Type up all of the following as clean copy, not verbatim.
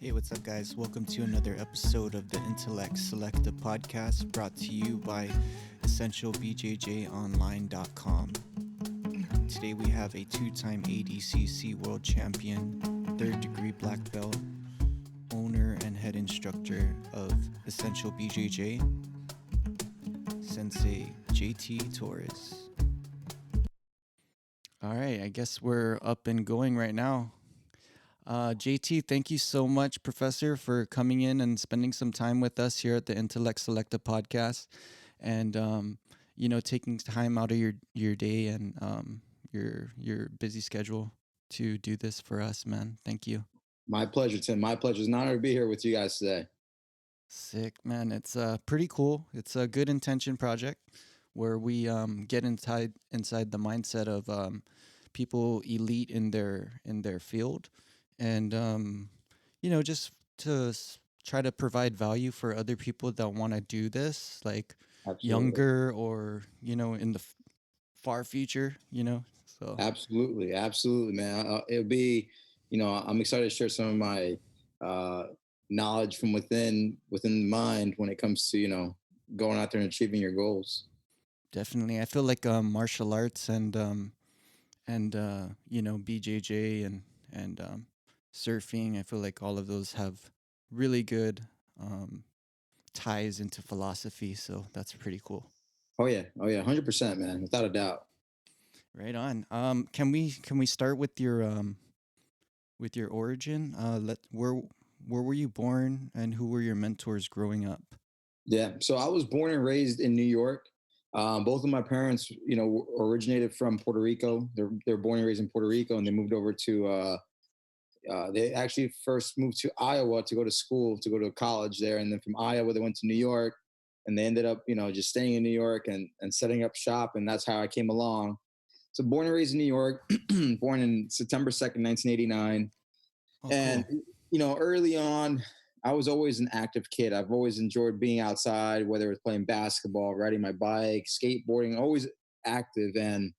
Hey, what's up, guys? Welcome to another episode of the Intellect Selectah podcast brought to you by EssentialBJJOnline.com. Today we have a two-time ADCC world champion, third degree black belt, owner and head instructor of Essential BJJ, Sensei JT Torres. All right, I guess we're up and going right now. JT, thank you so much, Professor, for coming in and spending some time with us here at the Intellect Selectah podcast, and taking time out of your day and your busy schedule to do this for us, man. Thank you. My pleasure, Tim. My pleasure. It's an honor to be here with you guys today. Sick, man. It's pretty cool. It's a good intention project where we get inside the mindset of people elite in their field, and just to try to provide value for other people that want to do this, like Absolutely. younger or in the far future. So Absolutely. Absolutely, man. It'll be, I'm excited to share some of my uh, knowledge from within the mind when it comes to, going out there and achieving your goals. definitely, I feel like martial arts and BJJ and surfing. I feel like all of those have really good um, ties into philosophy. So that's pretty cool. Oh yeah. Oh yeah. 100%, man. Without a doubt. Right on. Can we start with your origin? Let where were you born and who were your mentors growing up? Yeah. So I was born and raised in New York. Both of my parents, originated from Puerto Rico. They're born and raised in Puerto Rico, and they moved over to they actually first moved to Iowa to go to school, to go to college there. And then from Iowa, they went to New York, and they ended up, just staying in New York and setting up shop. And that's how I came along. So born and raised in New York, born in September 2nd, 1989. Oh, And, cool. early on, I was always an active kid. I've always enjoyed being outside, whether it was playing basketball, riding my bike, skateboarding, always active. And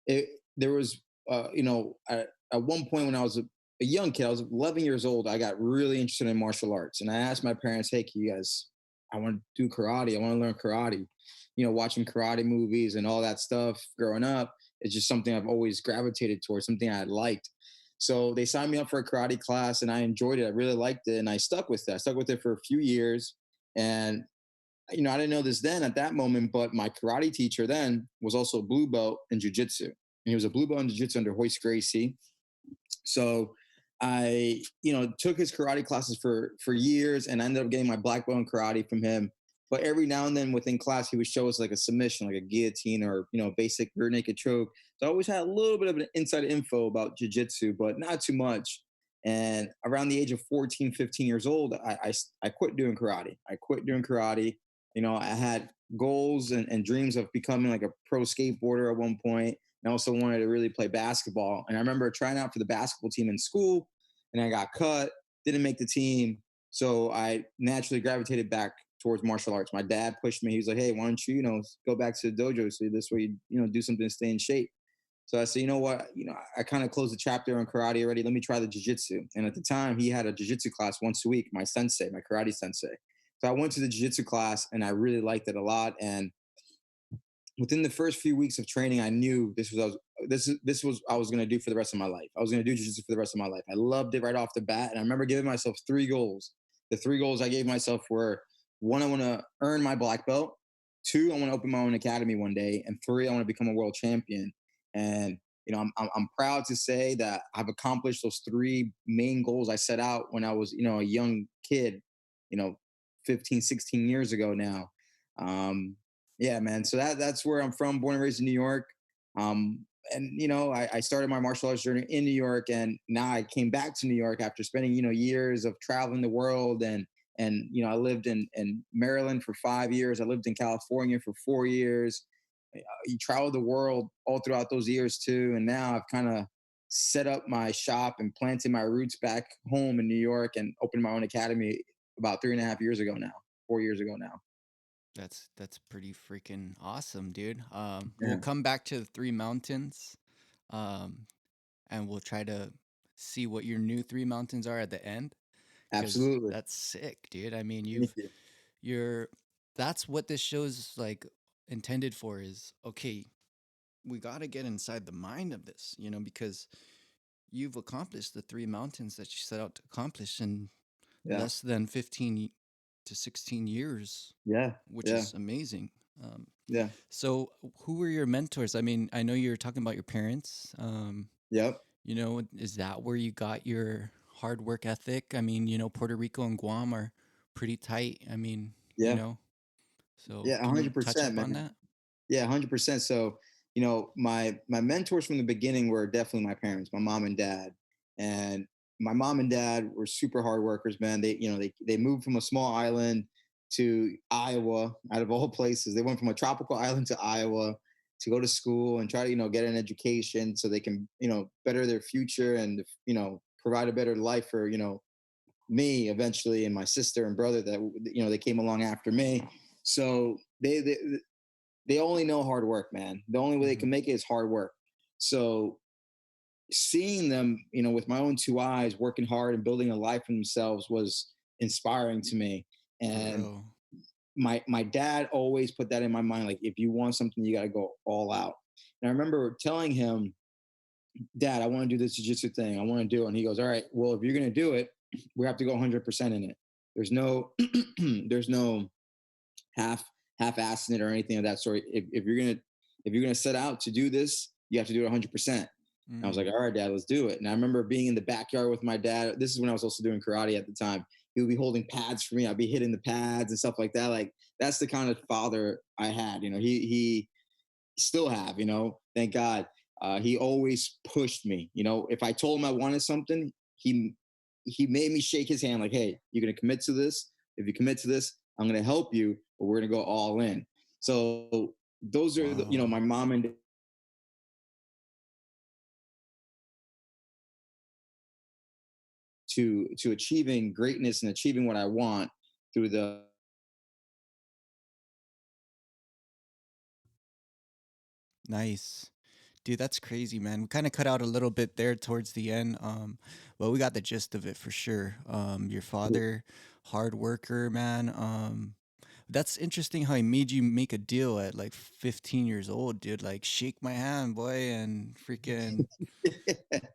there was, at one point when I was a young kid, I was 11 years old, I got really interested in martial arts. And I asked my parents, hey, can you guys, I want to do karate. I want to learn karate. Watching karate movies and all that stuff growing up is just something I've always gravitated towards, something I liked. So they signed me up for a karate class and I enjoyed it. I really liked it. And I stuck with it. I stuck with it for a few years. And I didn't know this then at that moment, but my karate teacher then was also a blue belt in jujitsu. And he was a blue belt in jiu-jitsu under Hoist Gracie. So I, took his karate classes for years, and I ended up getting my black belt in karate from him. But every now and then within class, he would show us like a submission, like a guillotine or basic rear naked choke. So I always had a little bit of an inside info about jiu-jitsu, but not too much. And around the age of 14, 15 years old, I quit doing karate. I quit doing karate. I had goals and dreams of becoming like a pro skateboarder at one point. And I also wanted to really play basketball. And I remember trying out for the basketball team in school, and I got cut, didn't make the team. So I naturally gravitated back towards martial arts. My dad pushed me. He was like, hey, why don't you, go back to the dojo so this way you do something to stay in shape. So I said, you know what, I kind of closed the chapter on karate already. Let me try the jiu-jitsu. And at the time, he had a jiu-jitsu class once a week, my sensei, my karate sensei. So I went to the jiu-jitsu class and I really liked it a lot. And within the first few weeks of training, I knew this was I was going to do for the rest of my life. I was going to do jiu-jitsu for the rest of my life. I loved it right off the bat, and I remember giving myself three goals. The three goals I gave myself were: one, I want to earn my black belt; two, I want to open my own academy one day; and three, I want to become a world champion. And I'm proud to say that I've accomplished those three main goals I set out when I was a young kid, you know, 15, 16 years ago now. Um, yeah, man. So that's where I'm from, born and raised in New York. And I started my martial arts journey in New York, and now I came back to New York after spending years of traveling the world. And I lived in Maryland for 5 years. I lived in California for 4 years. You traveled the world all throughout those years too, and now I've kind of set up my shop and planted my roots back home in New York and opened my own academy about 3.5 years ago now, 4 years ago now. That's pretty freaking awesome, dude. We'll Yeah. come back to the three mountains, um, and we'll try to see what your new three mountains are at the end, because Absolutely. that's sick, dude. I mean, Thank you. you're that's what this show's like intended for, is okay, we got to get inside the mind of this, because you've accomplished the three mountains that you set out to accomplish in Yeah. less than 15 to 16 years, Yeah. which Yeah. is amazing. Um, Yeah. so, who were your mentors? I mean, I know you were talking about your parents. Yep. Is that where you got your hard work ethic? I mean, Puerto Rico and Guam are pretty tight. I mean, Yeah. so Yeah. can you touch 100%, up on man. that? Yeah, 100%. So, my mentors from the beginning were definitely my parents, my mom and dad. And my mom and dad were super hard workers, man. They moved from a small island to Iowa, out of all places. They went from a tropical island to Iowa to go to school and try to, get an education so they can, better their future and, provide a better life for, me eventually, and my sister and brother that, they came along after me. So they only know hard work, man. The only way they Mm-hmm. can make it is hard work. So seeing them, with my own two eyes, working hard and building a life for themselves was inspiring to me. For And real. my dad always put that in my mind, like, if you want something, you got to go all out. And I remember telling him, Dad, I want to do this jiu-jitsu thing. I want to do it. And he goes, all right, well, if you're going to do it, we have to go 100% in it. There's no, there's no half half-assing it or anything of that sort. If you're gonna set out to do this, you have to do it 100%. I was like, Mm. all right, Dad, let's do it. And I remember being in the backyard with my dad. This is when I was also doing karate at the time. He would be holding pads for me. I'd be hitting the pads and stuff like that. Like, that's the kind of father I had. He still have. Thank God. He always pushed me. If I told him I wanted something, he made me shake his hand like, hey, you're gonna commit to this. If you commit to this, I'm gonna help you, but we're gonna go all in. So those are Wow. my mom and to achieving greatness and achieving what I want through the Nice. Dude, that's crazy, man. We kind of cut out a little bit there towards the end. But we got the gist of it for sure. Your father, hard worker, man. That's interesting how he made you make a deal at like 15 years old, dude. Like, shake my hand, boy, and freaking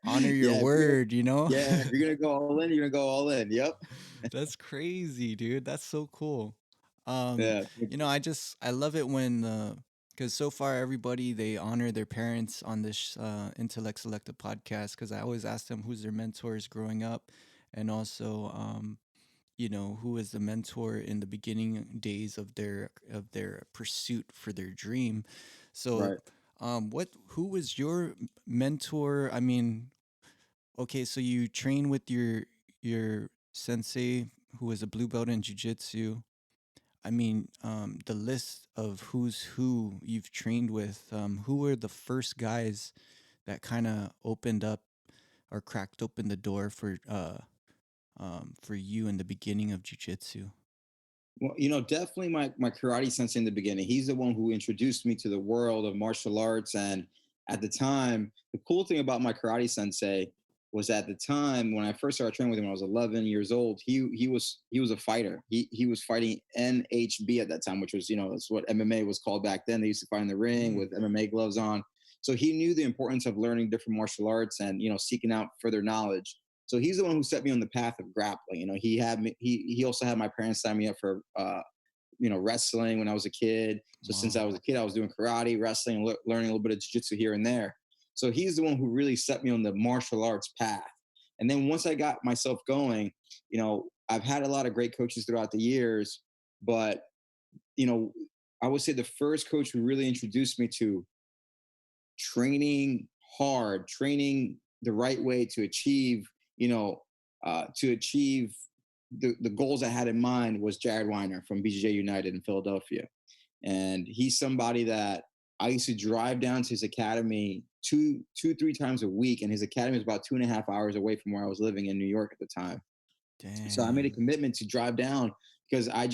honor your yeah, if you're gonna word, you know? yeah, if you're gonna go all in, you're gonna go all in. Yep. That's crazy, dude. That's so cool. Yeah. Thank you. I love it when because so far everybody they honor their parents on this Intellect Selectah podcast. Because I always ask them who's their mentors growing up, and also who was the mentor in the beginning days of their pursuit for their dream. So, Right. who was your mentor? I mean, okay, so you train with your sensei who is a blue belt in jiu-jitsu. I mean, the list of who's who you've trained with, who were the first guys that kind of opened up or cracked open the door for you in the beginning of jiu-jitsu? Well, definitely my karate sensei in the beginning. He's the one who introduced me to the world of martial arts. And at the time, the cool thing about my karate sensei was at the time when I first started training with him, when I was 11 years old. He was a fighter. He was fighting NHB at that time, which was that's what MMA was called back then. They used to fight in the ring Mm, with MMA gloves on. So he knew the importance of learning different martial arts and seeking out further knowledge. So he's the one who set me on the path of grappling. He had me. He also had my parents sign me up for wrestling when I was a kid. So since I wow. was a kid, I was doing karate, wrestling, learning a little bit of jiu-jitsu here and there. So he's the one who really set me on the martial arts path. And then once I got myself going, I've had a lot of great coaches throughout the years, but you know, I would say the first coach who really introduced me to training hard, training the right way to achieve, to achieve the goals I had in mind was Jared Weiner from BJJ United in Philadelphia. And he's somebody that I used to drive down to his academy three times a week. And his academy is about 2.5 hours away from where I was living in New York at the time. So I made a Dang. commitment to drive down because I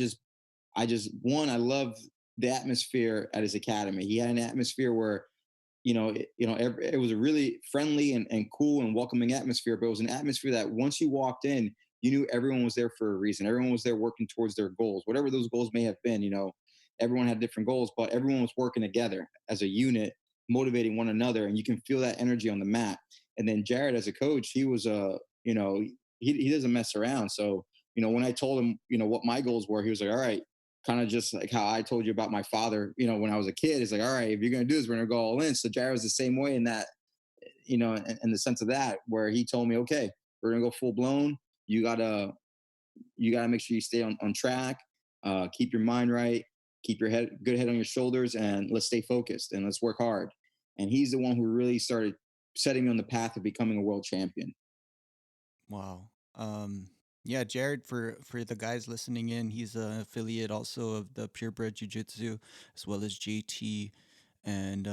love the atmosphere at his academy. He had an atmosphere where it was a really friendly and cool and welcoming atmosphere, but it was an atmosphere that once you walked in, you knew everyone was there for a reason. Everyone was there working towards their goals, whatever those goals may have been. Everyone had different goals, but everyone was working together as a unit, motivating one another, and you can feel that energy on the mat. And then Jared, as a coach, he was he doesn't mess around. So when I told him what my goals were, he was like, all right, kind of just like how I told you about my father, when I was a kid. It's like, all right, if you're going to do this, we're going to go all in. So Jared was the same way in that, in the sense of that, where he told me, okay, we're going to go full blown. You gotta, you gotta make sure you stay on track, keep your mind right, keep your good head on your shoulders, and let's stay focused and let's work hard. And he's the one who really started setting me on the path of becoming a world champion. Wow. Yeah, Jared, for the guys listening in, he's an affiliate also of the Purebred Jiu Jitsu, as well as JT and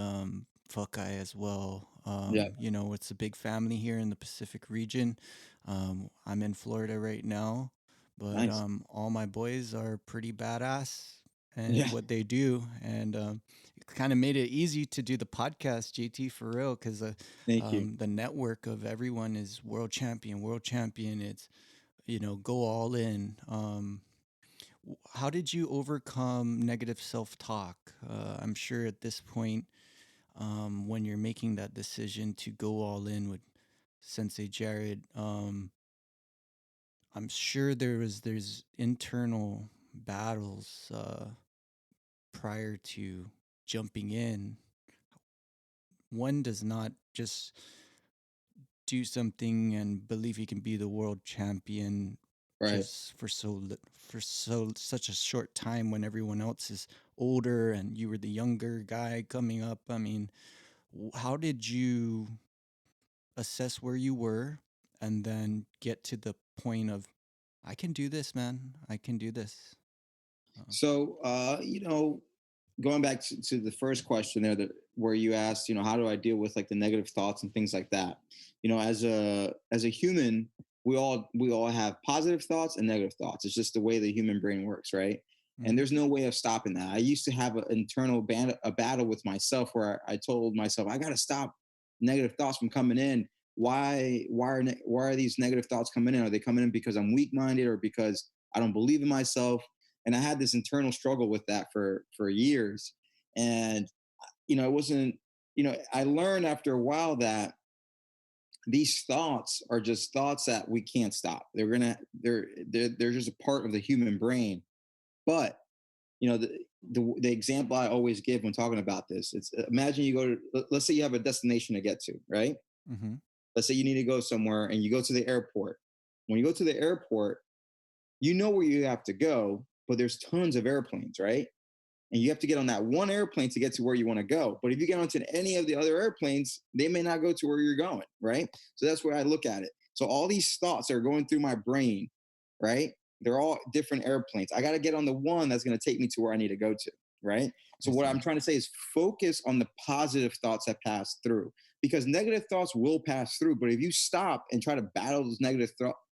Fuckeye as well. Yeah, It's a big family here in the Pacific region. I'm in Florida right now, but nice. all my boys are pretty badass Yeah, and what they do, and it kind of made it easy to do the podcast, JT, for real, because thank you. the network of everyone is world champion, world champion. It's go all in. How did you overcome negative self-talk? I'm sure at this point, when you're making that decision to go all in with Sensei Jared, I'm sure there's internal battles prior to jumping in. One does not just do something and believe he can be the world champion Right. just for such a short time when everyone else is older and you were the younger guy coming up. I mean, how did you assess where you were and then get to the point of I can do this, man. I can do this. Uh, So, going back to the first question there, that where you asked, how do I deal with like the negative thoughts and things like that? As a human, we all have positive thoughts and negative thoughts. It's just the way the human brain works, right? And mm, there's no way of stopping that. I used to have an internal a battle with myself where I told myself I got to stop negative thoughts from coming in. Why are these negative thoughts coming in? Are they coming in because I'm weak minded or because I don't believe in myself? And I had this internal struggle with that for years. And it wasn't, I learned after a while that these thoughts are just thoughts that we can't stop. They're just a part of the human brain. But the example I always give when talking about this, it's imagine you go to, let's say you have a destination to get to, right? mm-hmm. Let's say you need to go somewhere and you go to the airport. When you go to the airport, you know where you have to go, but there's tons of airplanes, right? And you have to get on that one airplane to get to where you want to go. But if you get onto any of the other airplanes, they may not go to where you're going, right? So that's where I look at it. So all these thoughts are going through my brain, right? They're all different airplanes. I got to get on the one that's going to take me to where I need to go to, right? I So what I'm see. trying to say is focus on the positive thoughts that pass through because negative thoughts will pass through. But if you stop and try to battle those negative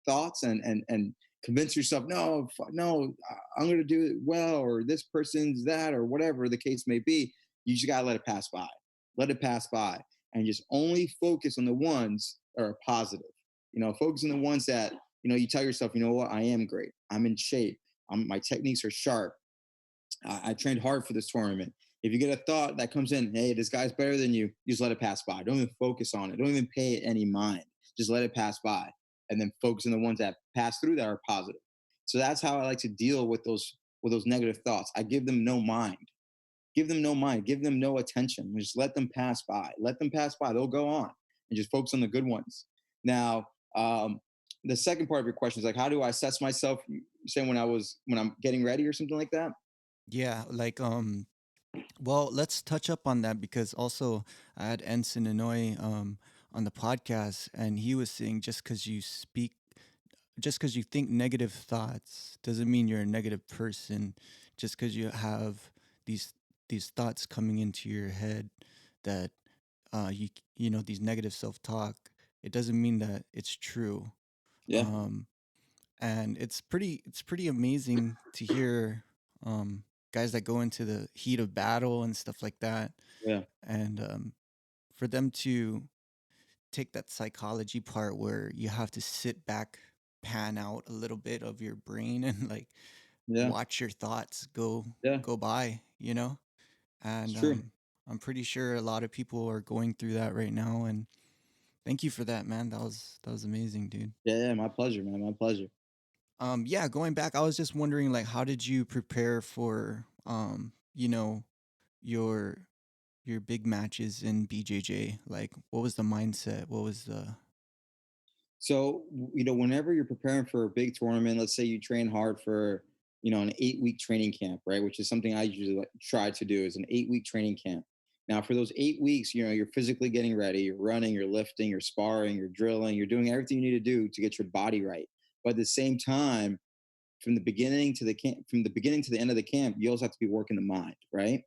thoughts and convince yourself, no, no, I'm going to do it well, or this person's that, or whatever the case may be. You just got to let it pass by. Let it pass by and just only focus on the ones that are positive. Focus on the ones that, you tell yourself, you know what, I am great. I'm in shape. My techniques are sharp. I trained hard for this tournament. If you get a thought that comes in, hey, this guy's better than you just let it pass by. Don't even focus on it. Don't even pay it any mind. Just let it pass by. And then focus on the ones that pass through that are positive. So that's how I like to deal with those negative thoughts. I give them no mind. Give them no mind. Give them no attention. Just let them pass by. Let them pass by. They'll go on and just focus on the good ones. Now, the second part of your question is like, how do I assess myself? You saying when I'm getting ready or something like that? Yeah, like well, let's touch up on that because also I had Ensign Inouye on the podcast, and he was saying just because you think negative thoughts doesn't mean you're a negative person. Just because you have these these thoughts coming into your head that these negative self talk, it doesn't mean that it's true. Yeah. Um, and it's pretty amazing to hear um, guys that go into the heat of battle and stuff like that Yeah. and for them to take that psychology part where you have to sit back, pan out a little bit of your brain and like Yeah. watch your thoughts Yeah. go by, you know? It's And true. I'm pretty sure a lot of people are going through that right now. And thank you for that, man. That was amazing, dude. Yeah. Yeah. My pleasure, man. My pleasure. Yeah, going back, I was just wondering, like, how did you prepare for, you know, your your big matches in BJJ? Like, what was the mindset? What was the? So, whenever you're preparing for a big tournament, let's say you train hard for, an 8 week training camp, right? Which is something I usually try to do is an 8 week training camp. Now, for those 8 weeks, you're physically getting ready, you're running, you're lifting, you're sparring, you're drilling, you're doing everything you need to do to get your body right. But at the same time, from the beginning to the end of the camp, you also have to be working the mind, right?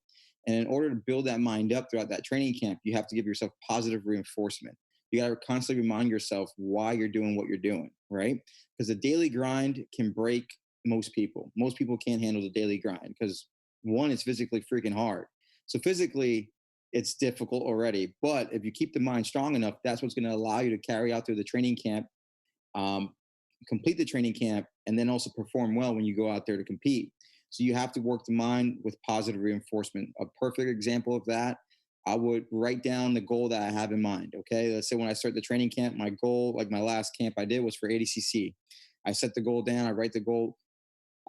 And in order to build that mind up throughout that training camp, you have to give yourself positive reinforcement. You got to constantly remind yourself why you're doing what you're doing, right? Because the daily grind can break most people. Most people can't handle the daily grind because one, it's physically freaking hard. So physically, it's difficult already. But if you keep the mind strong enough, that's what's going to allow you to carry out through the training camp, um, complete the training camp, and then also perform well when you go out there to compete. So you have to work the mind with positive reinforcement. A perfect example of that, I would write down the goal that I have in mind. Okay. Let's say when I start the training camp, my goal, like my last camp I did was for ADCC. I set the goal down, I write the goal.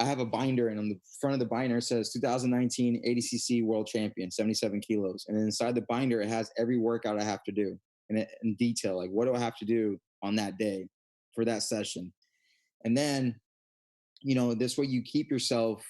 I have a binder, and on the front of the binder says 2019 ADCC World Champion, 77 kilos. And inside the binder, it has every workout I have to do in detail. Like, what do I have to do on that day for that session? And then, this way you keep yourself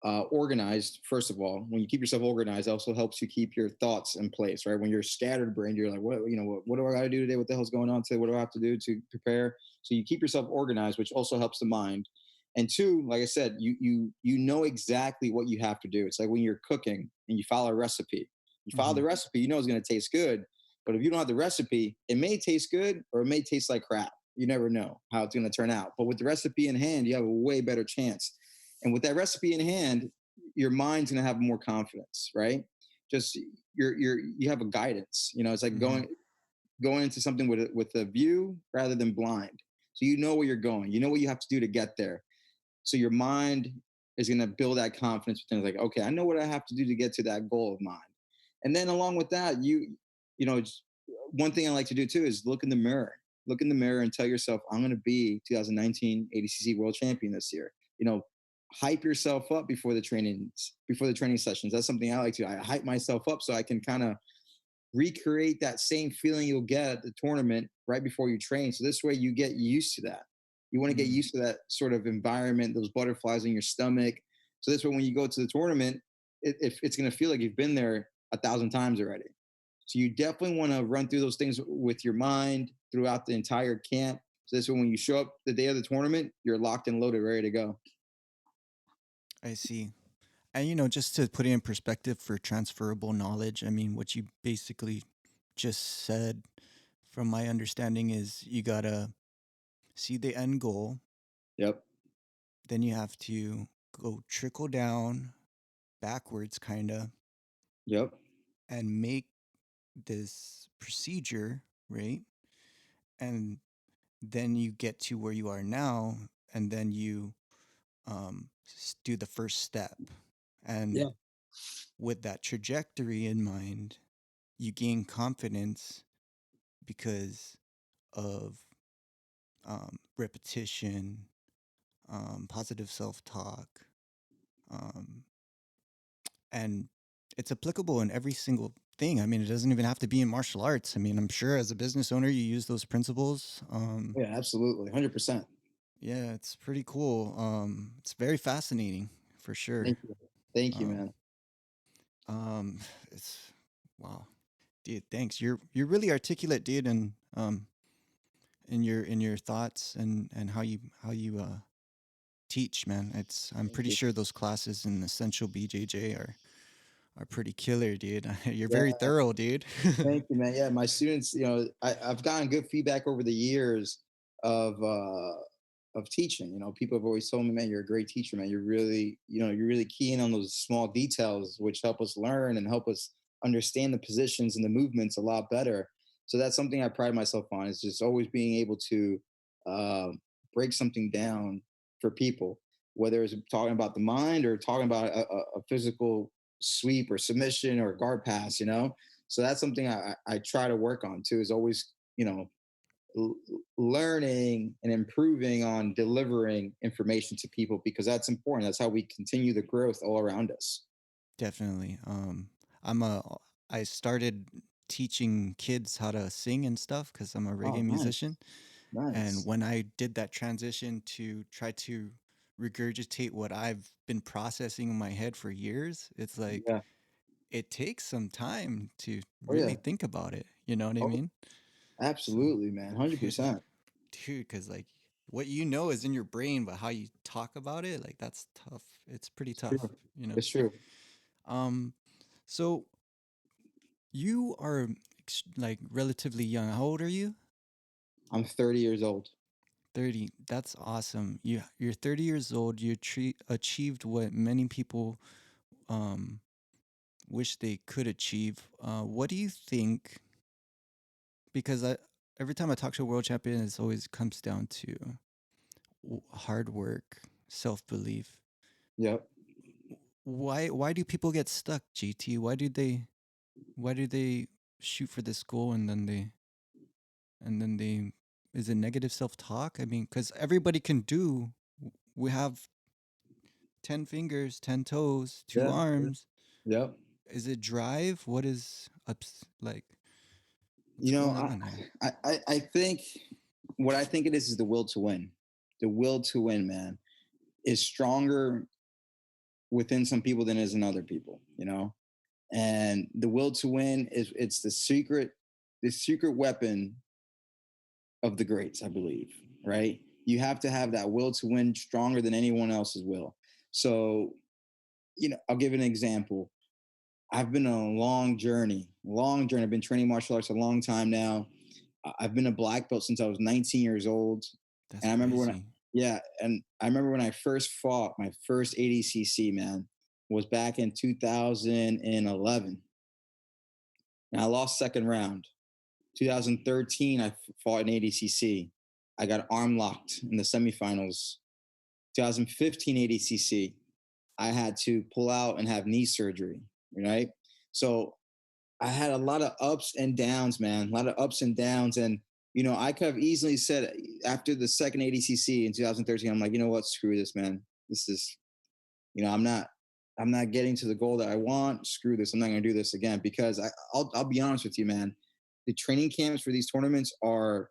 organized. First of all, when you keep yourself organized, it also helps you keep your thoughts in place, right? When you're scattered brain, you're like, what do I got to do today? What the hell's going on today? What do I have to do to prepare? So you keep yourself organized, which also helps the mind. And two, like I said, you know exactly what you have to do. It's like when you're cooking and you follow a recipe. You follow Mhm. the recipe, you know it's going to taste good. But if you don't have the recipe, it may taste good or it may taste like crap. You never know how it's going to turn out. But with the recipe in hand, you have a way better chance. And with that recipe in hand, your mind's going to have more confidence, right? Just you have a guidance. It's like Mhm. going into something with a view rather than blind. So you know where you're going. You know what you have to do to get there. So your mind is going to build that confidence with things like, okay, I know what I have to do to get to that goal of mine. And then along with that, one thing I like to do too is look in the mirror. Look in the mirror and tell yourself, I'm going to be 2019 ADCC World Champion this year. Hype yourself up before the training sessions. That's something I like to do. I hype myself up so I can kind of recreate that same feeling you'll get at the tournament right before you train. So this way you get used to that. You want to get Mm. used to that sort of environment, those butterflies in your stomach. So this way, when you go to the tournament, it's going to feel like you've been there 1,000 times already. So you definitely want to run through those things with your mind throughout the entire camp. So this way, when you show up the day of the tournament, you're locked and loaded, ready to go. I see. And just to put it in perspective for transferable knowledge, I mean, what you basically just said, from my understanding, is you gotta see the end goal, Yep. then you have to go trickle down backwards, kind of, Yep. and make this procedure, right? And then you get to where you are now, and then you do the first step. Yeah. And with that trajectory in mind, you gain confidence because of repetition, positive self talk, um, and it's applicable in every single thing. I mean, it doesn't even have to be in martial arts. I mean, I'm sure as a business owner, you use those principles. Yeah. Absolutely. 100%. Yeah, it's pretty cool. It's very fascinating for sure. Thank you. Thank you, Um, man. um, it's wow, dude. Thanks. You're really articulate, dude, and in your thoughts and how you teach, man. I'm Thank pretty you. sure those classes in Essential BJJ are pretty killer, dude. You're very Yeah. thorough, dude. Thank you, man. Yeah, my students, I've gotten good feedback over the years of teaching. People have always told me, man, you're a great teacher, man. You're really keying on those small details which help us learn and help us understand the positions and the movements a lot better. So that's something I pride myself on, is just always being able to uh, break something down for people, whether it's talking about the mind or talking about a physical sweep or submission or guard pass, you know? So that's something I try to work on too, is always, you know, l- learning and improving on delivering information to people, because that's important. That's how we continue the growth all around us. Definitely. I'm a I started teaching kids how to sing and stuff because I'm a Oh, reggae nice. musician. And Nice. when I did that transition to try to regurgitate what I've been processing in my head for years, it's like Yeah. it takes some time to Oh, really yeah. think about it. You know what I Oh, mean? So, absolutely, man. cause, 100%. dude, because like what you know is in your brain, but how you talk about it, like that's tough. It's pretty It's true. tough, you know? It's true. Um, so you are like relatively young. How old are you? I'm 30 years old. 30. That's awesome. You're 30 years old. You achieved what many people um wish they could achieve. What do you think? Because every time I talk to a world champion, it always comes down to hard work, self-belief. Yep. Why do people get stuck, GT? Why do they shoot for this goal and then they is it negative self-talk? I mean, because everybody can do. We have 10 fingers, 10 toes, two Yeah. Yeah. arms. Yep. Is it drive? What is ups like? What's You know, going on here? I think what I think it is the will to win. The will to win, man, is stronger within some people than it is in other people, you know? And the will to win is, it's the secret weapon of the greats, I believe, right? You have to have that will to win stronger than anyone else's will. So, you know, I'll give an example. I've been on a long journey, long journey. I've been training martial arts a long time now. I've been a black belt since I was 19 years old. That's And I remember crazy. yeah, and I remember when I first fought my first ADCC, man, was back in 2011. And I lost second round. 2013, I fought in ADCC. I got arm locked in the semifinals. 2015 ADCC, I had to pull out and have knee surgery, right? So I had a lot of ups and downs, man, a lot of ups and downs. And, you know, I could have easily said after the second ADCC in 2013, I'm like, you know what, screw this, man. This is, you know, I'm not getting to the goal that I want. Screw this. I'm not going to do this again, because I'll be honest with you, man. The training camps for these tournaments are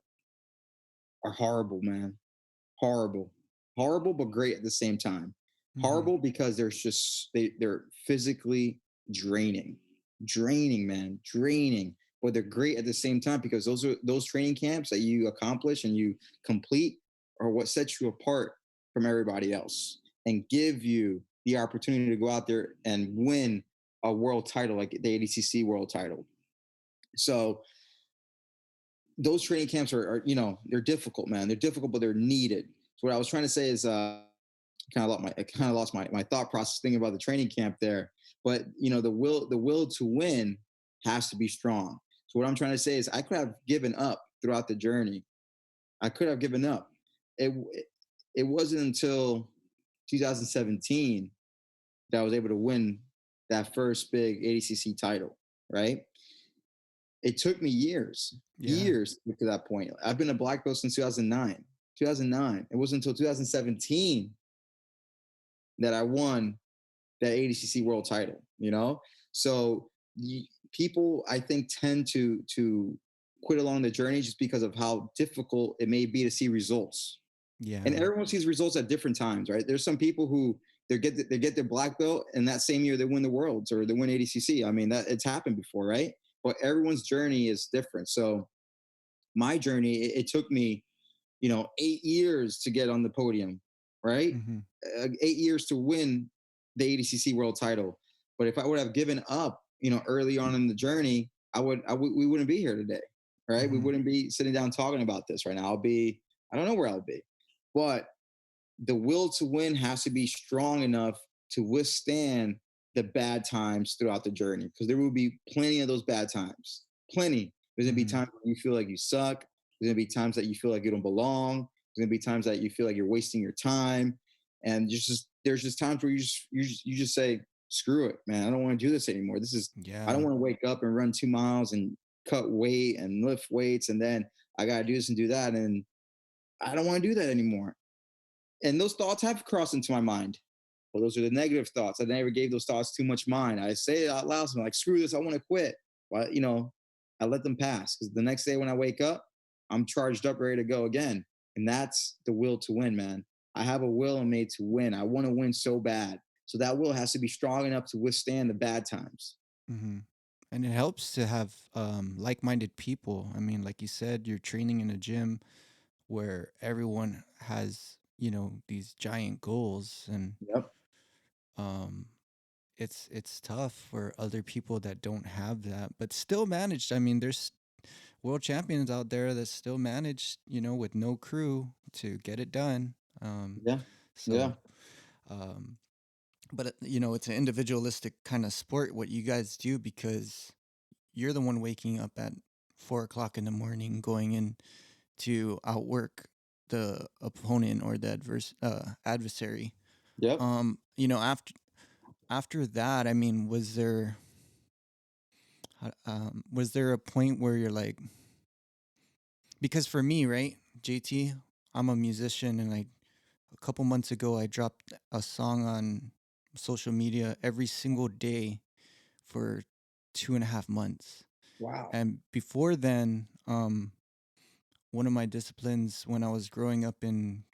horrible, man. Horrible, horrible, but great at the same time. Mm-hmm. Horrible because they're physically draining, draining, man, draining. But they're great at the same time, because those training camps that you accomplish and you complete are what sets you apart from everybody else and give you the opportunity to go out there and win a world title like the ADCC world title. So those training camps are, you know, they're difficult, man. They're difficult, but they're needed. So what I was trying to say is, I kind of lost my thought process thinking about the training camp there. But you know, the will to win has to be strong. So what I'm trying to say is, I could have given up throughout the journey. I could have given up. It wasn't until 2017 that I was able to win that first big ADCC title. Right? It took me years, Yeah. years to get to that point. I've been a black belt since 2009. 2009. It wasn't until 2017 that I won that ADCC world title, you know? So people, I think, tend to quit along the journey just because of how difficult it may be to see results. And Yeah. everyone sees results at different times, right? There's some people who they get their black belt, and that same year they win the worlds or they win ADCC. I mean, that it's happened before, right? But everyone's journey is different. So my journey, it took me, you know, 8 years to get on the podium, right? Mm-hmm. 8 years to win the ADCC world title. But if I would have given up, you know, early on in the journey, we wouldn't be here today, right? We Mm-hmm. wouldn't be sitting down talking about this right now. I don't know where I'll be, but the will to win has to be strong enough to withstand the bad times throughout the journey, because there will be plenty of those bad times. Plenty. There's gonna be Mm-hmm. times when you feel like you suck. There's gonna be times that you feel like you don't belong. There's gonna be times that you feel like you're wasting your time, and just there's just times where you just say, screw it, man. I don't want to do this anymore. I don't Yeah. want to wake up and run 2 miles and cut weight and lift weights, and then I gotta do this and do that, and I don't want to do that anymore. And those thoughts have crossed into my mind. Well, those are the negative thoughts. I never gave those thoughts too much mind. I say it out loud. So I'm like, screw this. I want to quit. Well, I let them pass, because the next day when I wake up, I'm charged up, ready to go again. And that's the will to win, man. I have a will and made to win. I want to win so bad. So that will has to be strong enough to withstand the bad times. Mm-hmm. And it helps to have like-minded people. I mean, like you said, you're training in a gym where everyone has, these giant goals, and Yep. um, it's tough for other people that don't have that, but still managed. I mean, there's world champions out there that still manage, with no crew to get it done. Um, Yeah. Yeah. so, um, but it's an individualistic kind of sport what you guys do, because you're the one waking up at 4 o'clock in the morning, going in to outwork the opponent or the adversary. Yep. After that, I mean, was there a point where you're like, because for me, right, JT, I'm a musician, and a couple months ago I dropped a song on social media every single day for 2.5 months. Wow. And before then, one of my disciplines when I was growing up in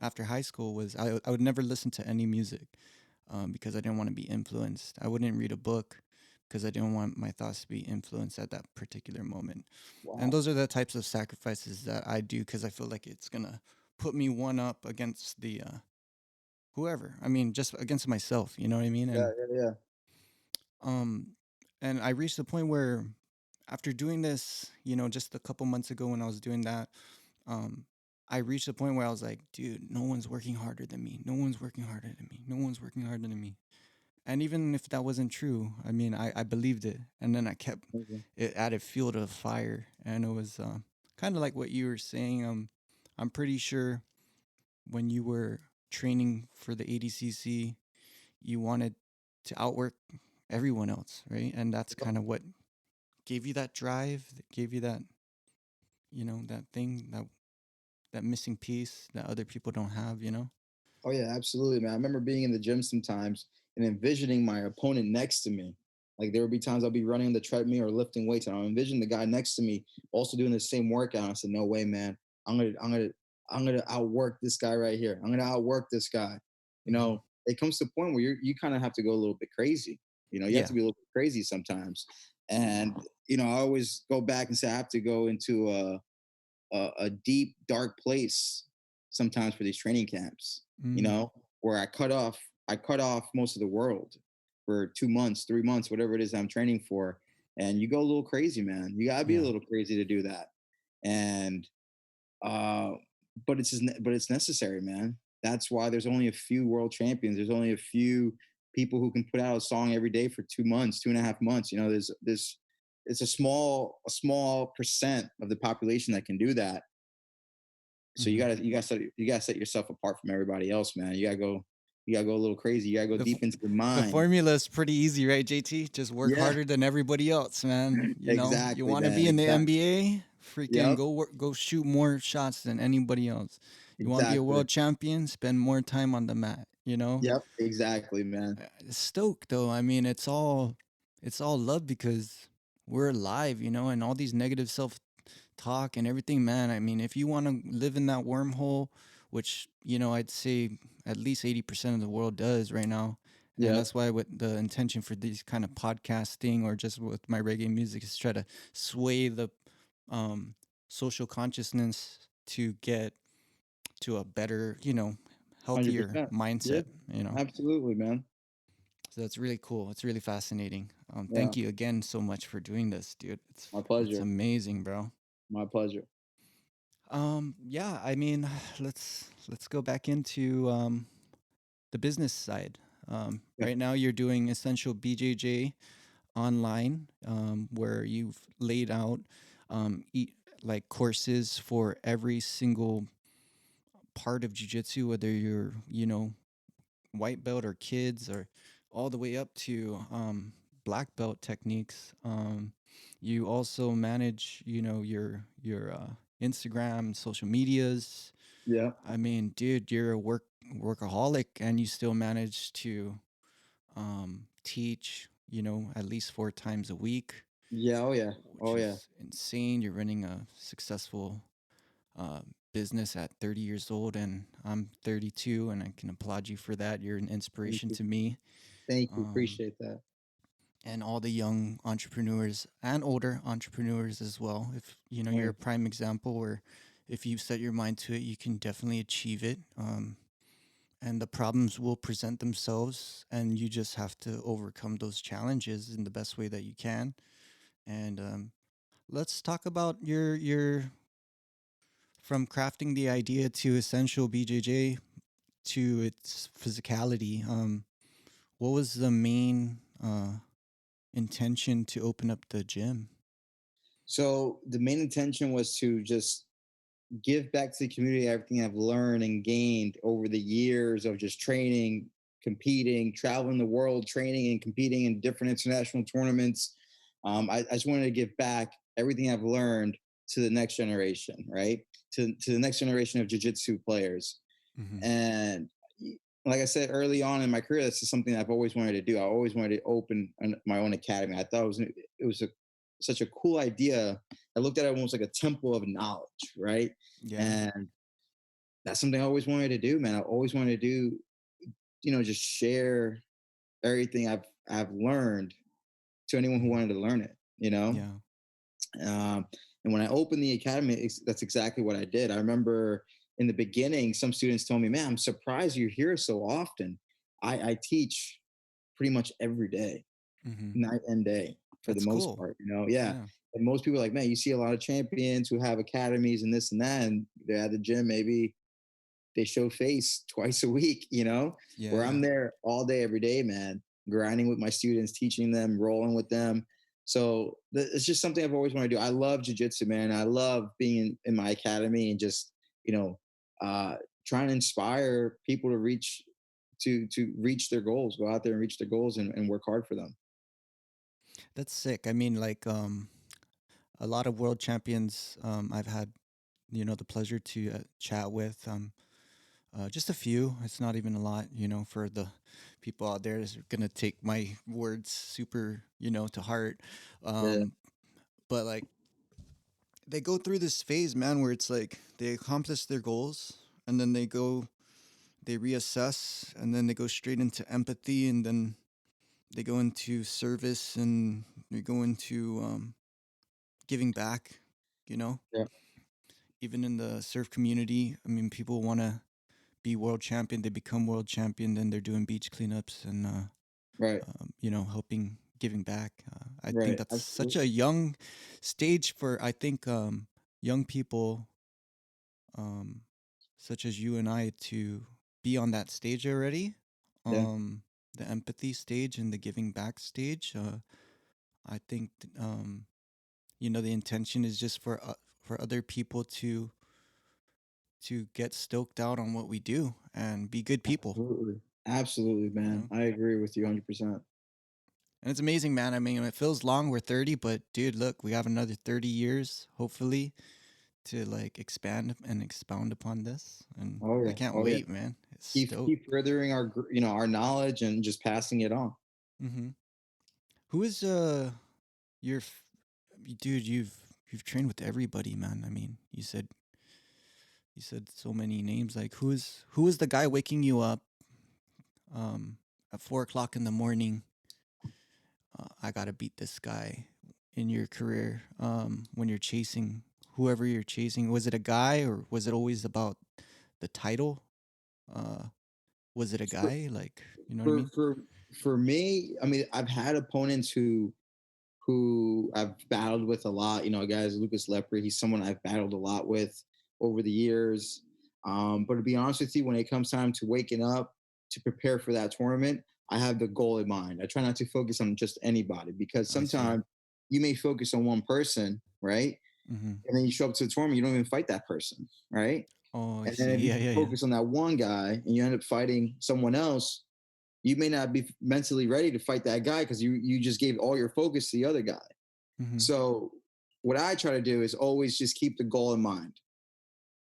after high school was I would never listen to any music, because I didn't want to be influenced. I wouldn't read a book because I didn't want my thoughts to be influenced at that particular moment. And Wow. those are the types of sacrifices that I do, because I feel like it's gonna put me one up against the whoever. I mean, just against myself. You know what I mean? Yeah. Yeah. Yeah. Um, and I reached the point where, after doing this, just a couple months ago when I was doing that, um, I reached a point where I was like, dude, no one's working harder than me. No one's working harder than me. No one's working harder than me. And even if that wasn't true, I mean, I believed it. And then I kept Okay. it, added fuel to the fire. And it was kind of like what you were saying. I'm pretty sure when you were training for the ADCC, you wanted to outwork everyone else, right? And that's kind of what gave you that drive, that gave you that, that thing, that missing piece that other people don't have. Oh yeah, absolutely, man. I remember being in the gym sometimes and envisioning my opponent next to me. Like there would be times I'll be running on the treadmill or lifting weights, and I'll envision the guy next to me also doing the same workout. And I said, "No way, man! I'm gonna outwork this guy right here. I'm gonna outwork this guy." Hmm. It comes to a point where you kind of have to go a little bit crazy. You have Yeah. to be a little bit crazy sometimes. And I always go back and say I have to go into a deep, dark place sometimes for these training camps, Mm. where I cut off most of the world for 2 months, 3 months, whatever it is I'm training for. And you go a little crazy, man. You gotta be a Yeah. little crazy to do that. And uh but it's necessary, man. That's why there's only a few world champions. There's only a few people who can put out a song every day for 2 months, 2.5 months. There's it's a small percent of the population that can do that. So Hmm. you gotta set yourself apart from everybody else, man. You gotta go a little crazy. You gotta go The deep f- into the the mind. formula is pretty easy, right, JT? Just work Yeah, harder than everybody else, man. You exactly, want to man. be in the Exactly. NBA? Freaking Yep. go work, go shoot more shots than anybody else. You want to be a Exactly. world champion? Spend more time on the mat. Yep. Exactly, man. Stoked though. I mean, it's all love, because we're alive, and all these negative self talk and everything, man. I mean, if you want to live in that wormhole, which, I'd say at least 80% of the world does right now. And Yep. that's why what the intention for these kind of podcasting, or just with my reggae music, is try to sway the um, social consciousness to get to a better, Hundred healthier percent. Yeah. mindset. Absolutely, man. So that's really cool. It's really fascinating. Yeah. Thank you again so much for doing this, dude. It's My it's pleasure. amazing, bro. My pleasure. Yeah, I mean, let's go back into the business side. Yeah. Right now, you're doing Essential BJJ online, where you've laid out like courses for every single part of jujitsu, whether you're, white belt or kids, or all the way up to black belt techniques. You also manage, your Instagram, social medias. Yeah. I mean, dude, you're a workaholic, and you still manage to teach, at least 4 times a week, Yeah. Oh yeah. which Oh yeah. is insane. You're running a successful uh, business at 30 years old, and I'm 32, and I can applaud you for that. You're an Thank inspiration you. to me, Thank you. um, Appreciate that. and all the young entrepreneurs and older entrepreneurs as well. If Oh you're yeah. a prime example where if you set your mind to it, you can definitely achieve it. And the problems will present themselves, and you just have to overcome those challenges in the best way that you can. And let's talk about your from crafting the idea to Essential BJJ to its physicality. What was the main intention to open up the gym? So the main intention was to just give back to the community everything I've learned and gained over the years of just training, competing, traveling the world, training and competing in different international tournaments. I just wanted to give back everything I've learned to the next generation, right? To the next generation of jiu-jitsu players. Hmm. And like I said early on in my career, this is something I've always wanted to do. I always wanted to open my own academy. I thought such a cool idea. I looked at it almost like a temple of knowledge, right? Yeah. And that's something I always wanted to do, man. I always wanted to do, just share everything I've learned to anyone who Hmm. wanted to learn it, Yeah. Um, and when I opened the academy, that's exactly what I did. I remember in the beginning, some students told me, "Man, I'm surprised you're here so often." I teach pretty much every day, Hmm. night and day, for the That's most cool. part. Yeah. Yeah. And most people are like, "Man, you see a lot of champions who have academies and this and that, and they're at the gym maybe they show face twice a week, Yeah. where I'm Yeah. there all day, every day, man, grinding with my students, teaching them, rolling with them. So it's just something I've always wanted to do. I love jujitsu, man. I love being in my academy and just, you know, uh, trying to inspire people to reach their goals, go out there and reach their goals and work hard for them. That's sick. I mean, like, a lot of world champions I've had, the pleasure to chat with. Just a few. It's not even a lot, for the people out there that's gonna take my words super, to heart. Yeah, Um, but like they go through this phase, man, where it's like they accomplish their goals, and then they reassess, and then they go straight into empathy, and then they go into service, and they go into giving back. You know, yeah, even in the surf community, I mean, people want to be world champion. They become world champion, then they're doing beach cleanups and right, helping, giving back. I think right, that's such absolutely, a young stage for I think young people um, such as you and I to be on that stage already. yeah, Um, the empathy stage and the giving back stage. I think the intention is just for other people to get stoked out on what we do and be good people. absolutely, absolutely, You man. know. I agree with you 100%. And it's amazing, man. I mean, it feels long. We're 30, but dude, look, we have another 30 years, hopefully, to like expand and expound upon this. And Oh I yeah, can't oh yeah. wait, man. It's Keep stoked. furthering our knowledge and just passing it on. Hmm. Who is your dude? You've trained with everybody, man. I mean, you said so many names. Like, who is the guy waking you up um at 4 o'clock in the morning? I gotta beat this guy in your career. When you're chasing whoever you're chasing, was it a guy or was it always about the title? Uh, was it a For guy? Like, you know what I for mean? for for me, I mean, I've had opponents who I've battled with a lot. Guys, Lucas Lepre, he's someone I've battled a lot with over the years. But to be honest with you, when it comes time to waking up to prepare for that tournament, I have the goal in mind. I try not to focus on just anybody, because I see. sometimes you may focus on one person, right? Hmm. And then you show up to the tournament, you don't even fight that person, right? Oh, I And then if see. you Yeah, yeah, yeah. focus on that one guy and you end up fighting someone else, you may not be mentally ready to fight that guy because you just gave all your focus to the other guy. Hmm. So what I try to do is always just keep the goal in mind.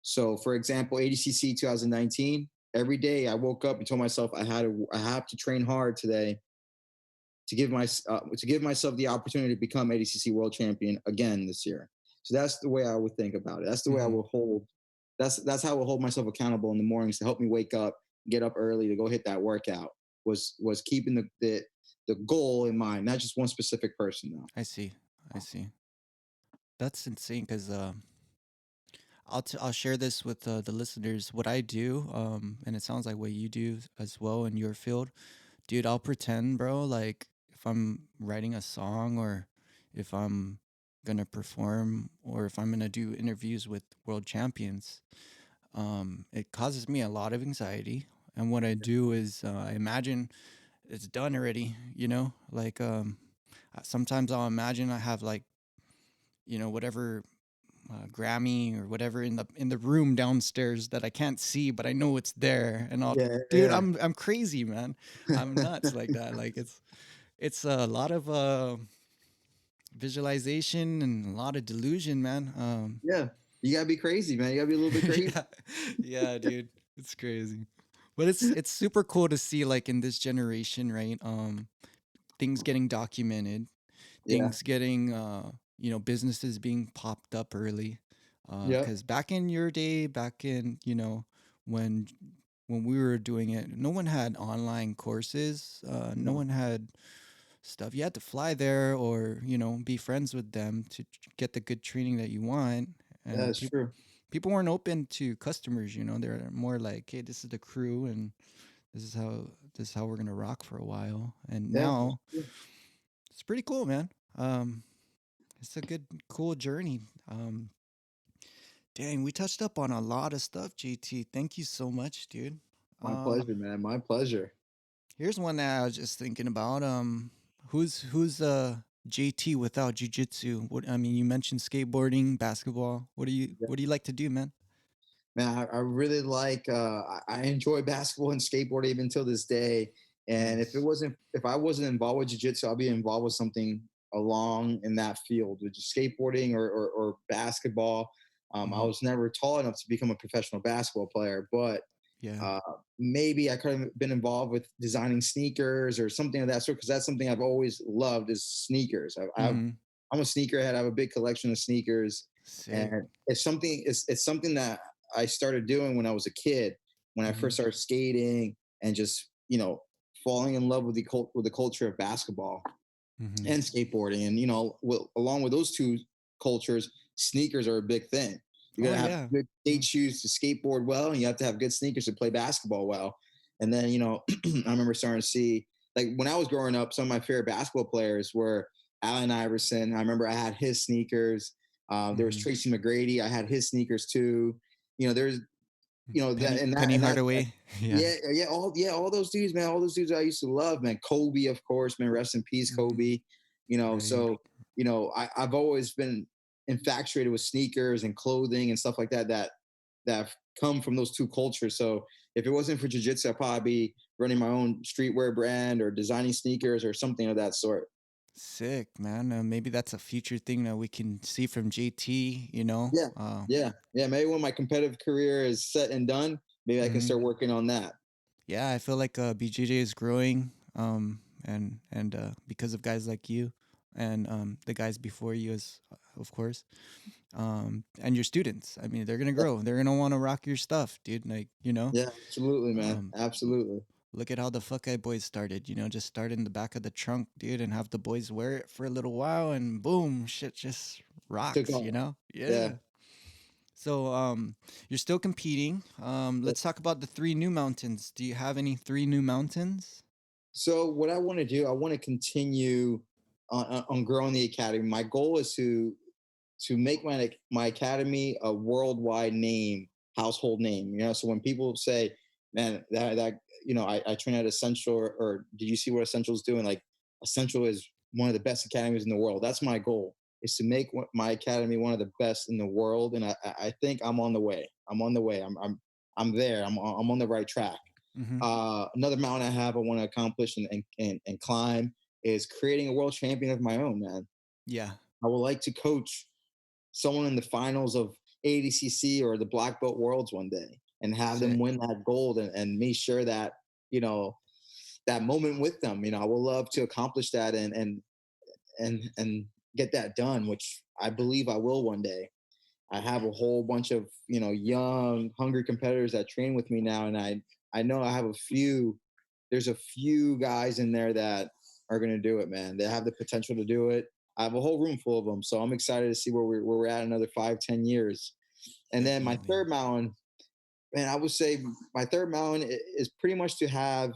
So for example, ADCC 2019, every day I woke up and told myself I have to train hard today to give myself the opportunity to become ADCC world champion again this year. So that's the way I would think about it. That's the way I Hmm. will hold. That's how I will hold myself accountable in the mornings to help me wake up, get up early to go hit that workout. Was keeping the goal in mind, not just one specific person though. I see. I see. That's insane because I'll share this with the listeners. What I do, and it sounds like what you do as well in your field, dude. I'll pretend, bro, like if I'm writing a song or if I'm gonna perform or if I'm gonna do interviews with world champions. It causes me a lot of anxiety, and what I do is I imagine it's done already. Like sometimes I'll imagine I have like whatever Grammy or whatever in the room downstairs that I can't see, but I know it's there. And Yeah, dude, yeah. I'm crazy, man. I'm nuts like that. Like it's a lot of visualization and a lot of delusion, man. Yeah. You gotta be crazy, man. You gotta be a little bit crazy. Yeah, yeah, dude, it's crazy, but it's super cool to see like in this generation, right? Things getting documented, Yeah. things getting businesses being popped up early, Yep. because back in your day, back in when when we were doing it, no one had online courses, no No. one had stuff. You had to fly there or be friends with them to get the good training that you want. Yeah, And that's true. people weren't open to customers. They're more like, hey, this is the crew and this is how we're gonna rock for a while. And Yeah, that's now true. it's pretty cool, man. um it's a good, cool journey. Dang, we touched up on a lot of stuff, JT. Thank you so much, dude. My Uh, pleasure, man. My pleasure. here's one that I was just thinking about. Who's JT without jujitsu? What I mean, you mentioned skateboarding, basketball. What do you like to do, man? Man, I really like I enjoy basketball and skateboard even till this day. And Nice. if I wasn't involved with jiu-jitsu, I'll be involved with something along in that field, with just skateboarding or basketball. I Mm-hmm. was never tall enough to become a professional basketball player, but Yeah. uh, maybe I could have been involved with designing sneakers or something of that sort, because that's something I've always loved is sneakers. Mm-hmm. I'm a sneakerhead. I have a big collection of sneakers, Sick. and it's something that I started doing when I was a kid, when I Mm-hmm. first started skating and just falling in love with the culture of basketball Mm-hmm. and skateboarding, and along with those two cultures, sneakers are a big thing. You got Oh to have yeah. good Mm-hmm. skate shoes to skateboard well, and you have to have good sneakers to play basketball well. And then I remember starting to see, like, when I was growing up, some of my favorite basketball players were Allen Iverson. I remember I had his sneakers. There was Mm-hmm. Tracy McGrady. I had his sneakers too. There's that Penny and that Penny and that Hardaway. Yeah. all those dudes, man, all those dudes I used to love, man. Kobe, of course, man, rest in peace, Mm-hmm. Kobe. Right. So I've always been infatuated with sneakers and clothing and stuff like that have come from those two cultures. So if it wasn't for jiu-jitsu, I'd probably be running my own streetwear brand or designing sneakers or something of that sort. Sick, man. Maybe that's a future thing that we can see from JT. Yeah, yeah. Maybe when my competitive career is set and done, maybe I can Mhm. start working on that. Yeah, I feel like BJJ is growing, and because of guys like you, and the guys before you, as of course, and your students. I mean, they're gonna Yeah, grow. They're gonna want to rock your stuff, dude. Like yeah, absolutely, man. um, Absolutely. look at how the Fuck Eye Boys started. Just start in the back of the trunk, dude, and have the boys wear it for a little while, and boom, shit just Took rocks. off. Yeah. Yeah. So you're still competing. Let's talk about the three new mountains. Do you have any three new mountains? So what I want to do, I want to continue on growing the academy. My goal is to make my academy a worldwide name, household name. So when people say, man, that I train at Essential, or did you see what Essential's doing? Like Essential is one of the best academies in the world. That's my goal, is to make my academy one of the best in the world, and I think I'm on the way. I'm on the way. I'm there. I'm on the right track. Mm-hmm. Another mountain I have I want to accomplish and climb is creating a world champion of my own, man. Yeah. I would like to coach someone in the finals of ADCC or the Black Belt Worlds one day and have them Sick. win that gold, and me share that, you know, that moment with them. I would love to accomplish that and get that done, which I believe I will one day. I have a whole bunch of, young, hungry competitors that train with me now, and I know I have a few. There's a few guys in there that are going to do it, man. They have the potential to do it. I have a whole room full of them, so I'm excited to see where we're at in another 5-10 years. And then my Definitely. third mountain, man, I would say my third mountain is pretty much to have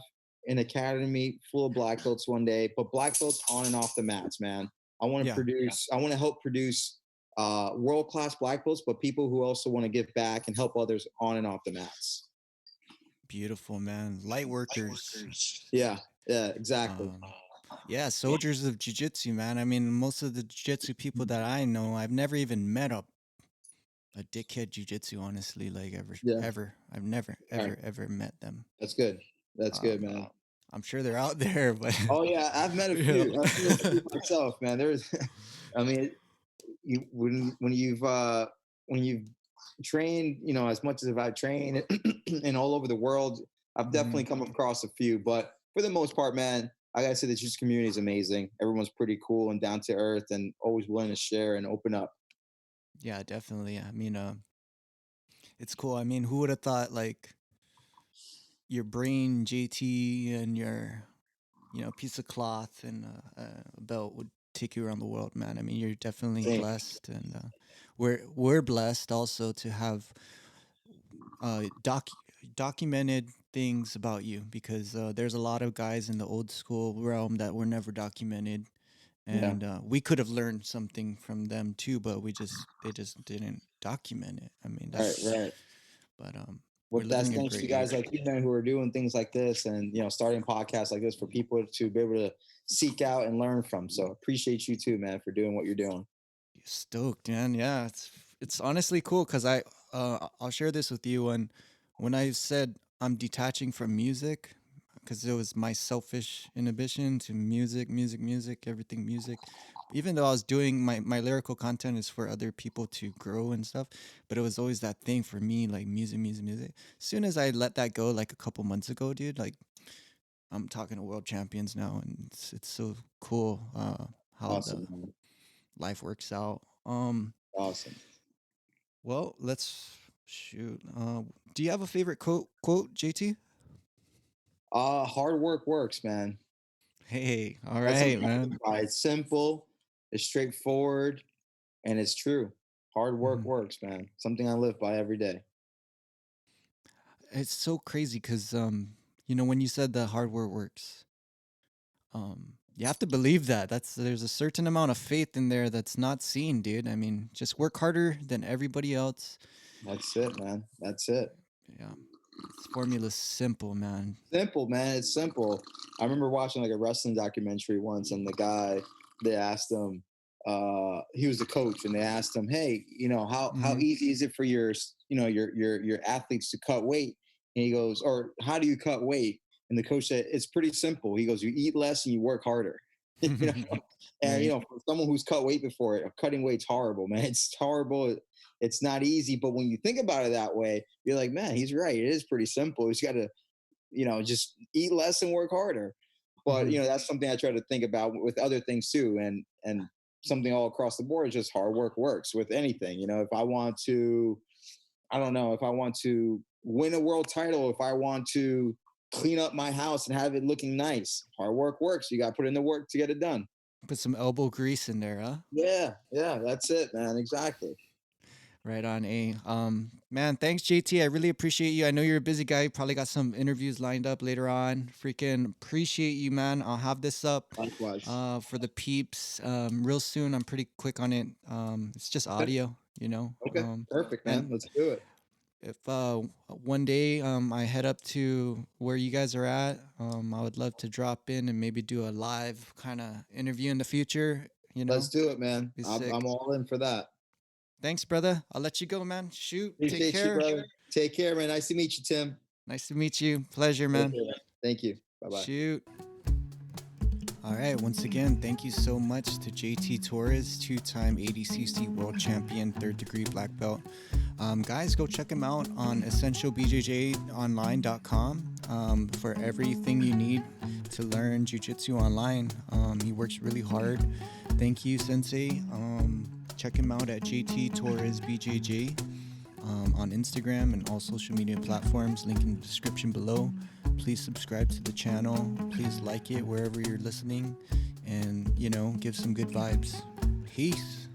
an academy full of black belts one day, but black belts on and off the mats, man. Yeah. I want to help produce world class black belts, but people who also want to give back and help others on and off the mats. Beautiful, man. Light workers. Yeah, yeah, exactly. Um, yeah, soldiers of jiu-jitsu, man. I mean, most of the jiu-jitsu people that I know, I've never even met a dickhead jiu-jitsu, honestly, like Yeah, ever. I've never, all right, ever met them. that's good. That's good, Um, man. I'm sure they're out there, but Oh yeah, I've met a you know. few. I've met a few myself, man. There's, I mean, when you've trained, as much as I've trained and all over the world, I've Mhm. definitely come across a few. But for the most part, man, I gotta say the jiu community is amazing. Everyone's pretty cool and down to earth and always willing to share and open up. Yeah, definitely. I mean, it's cool. I mean, who would have thought like your brain, JT, and your piece of cloth and a belt would take you around the world, man. I mean, you're definitely Same. blessed, and we're blessed also to have documented things about you because there's a lot of guys in the old school realm that were never documented, Yeah. and we could have learned something from them too, but they just didn't document it. I mean, Right. that's Right. but we're Well, living that's in a thanks to great guys age. like you, man, who are doing things like this, and starting podcasts like this for people to be able to seek out and learn from. So appreciate you too, man, for doing what you're doing. Stoked, man. Yeah, it's honestly cool because I'll share this with you when I said I'm detaching from music because it was my selfish inhibition to music, everything music. Even though I was doing my lyrical content is for other people to grow and stuff, but it was always that thing for me like music. As soon as I let that go, like a couple months ago, dude, like I'm talking to world champions now, and it's so cool how the Awesome, man. life works out. Awesome. Well, let's shoot. Do you have a favorite quote, JT? Hard work works, man. Hey, all That's something right, I man. live by. It's simple, it's straightforward, and it's true. Hard work Mhm. works, man. Something I live by every day. It's so crazy because when you said the hard work works, you have to believe that. There's a certain amount of faith in there that's not seen, dude. I mean, just work harder than everybody else. That's it, man. That's it. Yeah, this formula's simple, man. Simple, man. It's simple. I remember watching like a wrestling documentary once, and the guy, they asked him, he was the coach, and they asked him, "Hey, how Mm-hmm. easy is it for your athletes to cut weight?" And he goes, "Or how do you cut weight?" And the coach said, "It's pretty simple." He goes, "You eat less and you work harder." you know, and Right. for someone who's cut weight before, cutting weight's horrible, man. It's horrible. It's not easy, but when you think about it that way, you're like, man, he's right. It is pretty simple. He's got to just eat less and work harder. But Mm-hmm. that's something I try to think about with other things too, and something all across the board is just hard work works with anything. If I want to, I don't know, if I want to win a world title, if I want to clean up my house and have it looking nice, hard work works. You got to put in the work to get it done. Put some elbow grease in there, huh? Yeah, yeah, that's it, man. Exactly. Right on, A. Man, thanks, JT. I really appreciate you. I know you're a busy guy. You probably got some interviews lined up later on. Freaking appreciate you, man. I'll have this up Likewise. for the peeps real soon. I'm pretty quick on it. It's just Okay. audio, you know. Okay. Perfect, And man. Let's do it. if one day I head up to where you guys are at, I would love to drop in and maybe do a live kind of interview in the future. Let's do it, man. Be I'm, sick. I'm all in for that. Thanks, brother. I'll let you go, man. Shoot. Take Appreciate you, care. brother. Take care, man. Nice to meet you, Tim. Nice to meet you. Pleasure, Take man. care, man. Thank you. Bye-bye. Shoot. All right. Once again, thank you so much to JT Torres, two-time ADCC world champion, third-degree black belt. Guys, go check him out on essentialbjjonline.com for everything you need to learn jiu-jitsu online. He works really hard. Thank you, Sensei. Check him out at JT Torres BJJ on Instagram and all social media platforms. Link in the description below. Please subscribe to the channel. Please like it wherever you're listening, and give some good vibes. Peace.